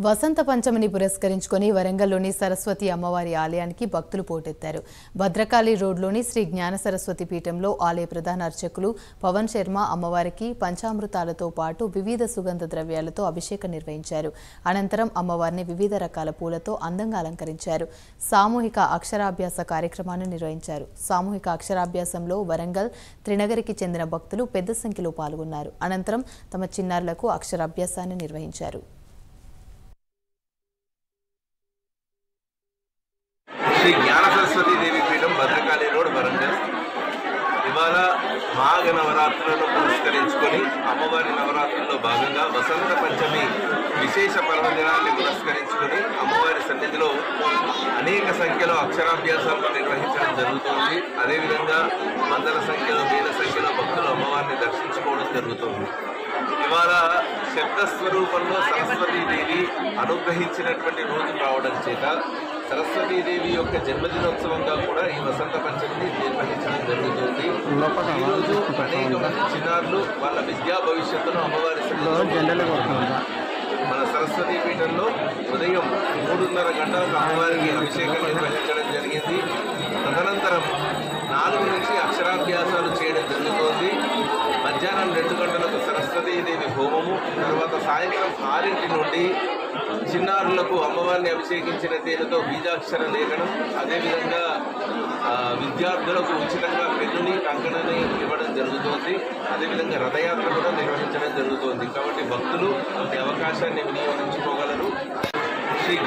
వసంత పంచమిని పురస్కరించుకొని వరంగల్లోని సరస్వతి అమ్మవారి ఆలయానికి భక్తులు పోటెత్తారు. భద్రకాళి రోడ్లోని శ్రీ జ్ఞాన సరస్వతి పీఠంలో ఆలయ ప్రధాన అర్చకులు పవన్ శర్మ అమ్మవారికి పంచామృతాలతో పాటు వివిధ సుగంధ ద్రవ్యాలతో అభిషేకం నిర్వహించారు. అనంతరం అమ్మవారిని వివిధ రకాల పూలతో అందంగా అలంకరించారు. సామూహిక అక్షరాభ్యాస కార్యక్రమాన్ని నిర్వహించారు. సామూహిక అక్షరాభ్యాసంలో వరంగల్, త్రినగరికి చెందిన భక్తులు పెద్ద సంఖ్యలో పాల్గొన్నారు. అనంతరం తమ చిన్నారులకు అక్షరాభ్యాసాన్ని నిర్వహించారు. శ్రీ జ్ఞాన సరస్వతి దేవి పీఠం, భద్రకాళి రోడ్, వరంగల్. ఇవాళ మాఘ నవరాత్రులను పురస్కరించుకొని అమ్మవారి నవరాత్రుల్లో భాగంగా వసంత పంచమి విశేష పర్వదినాన్ని పురస్కరించుకొని అమ్మవారి సన్నిధిలో అనేక సంఖ్యలో అక్షరాభ్యాసాలను నిర్వహించడం జరుగుతుంది. అదేవిధంగా వందల సంఖ్యలో, వేల సంఖ్యలో భక్తులు అమ్మవారిని దర్శించుకోవడం జరుగుతుంది. ఇవాళ శబ్దస్వరూపంలో సరస్వతీదేవి అనుగ్రహించినటువంటి రోజు రావడం చేత సరస్వతీదేవి యొక్క జన్మదినోత్సవంగా కూడా ఈ వసంత పంచమిని నిర్వహించడం జరుగుతుంది. ఈరోజు అనేక మంది చిన్నారులు వాళ్ళ విద్యా భవిష్యత్తును అమ్మవారి మన సరస్వతీ పీఠంలో ఉదయం 3:30 గంటలకు అమ్మవారికి అభిషేకం నిర్వహించడం జరిగింది. తదనంతరం 4 నుంచి అక్షరాభ్యాసాలు చేయడం జరుగుతోంది. మధ్యాహ్నం 2 గంటలకు సరస్వతీదేవి హోమము, తర్వాత సాయంత్రం 6 నుండి చిన్నారులకు అమ్మవారిని అభిషేకించిన తేనెతో బీజాక్షర లేఖనం, అదేవిధంగా విద్యార్థులకు ఉచితంగా పెన్నుని, కంకణని ఇవ్వడం జరుగుతోంది. అదేవిధంగా రథయాత్ర కూడా నిర్వహించడం జరుగుతోంది. కాబట్టి భక్తులు ఈ అవకాశాన్ని వినియోగించుకోగలరు. శ్రీ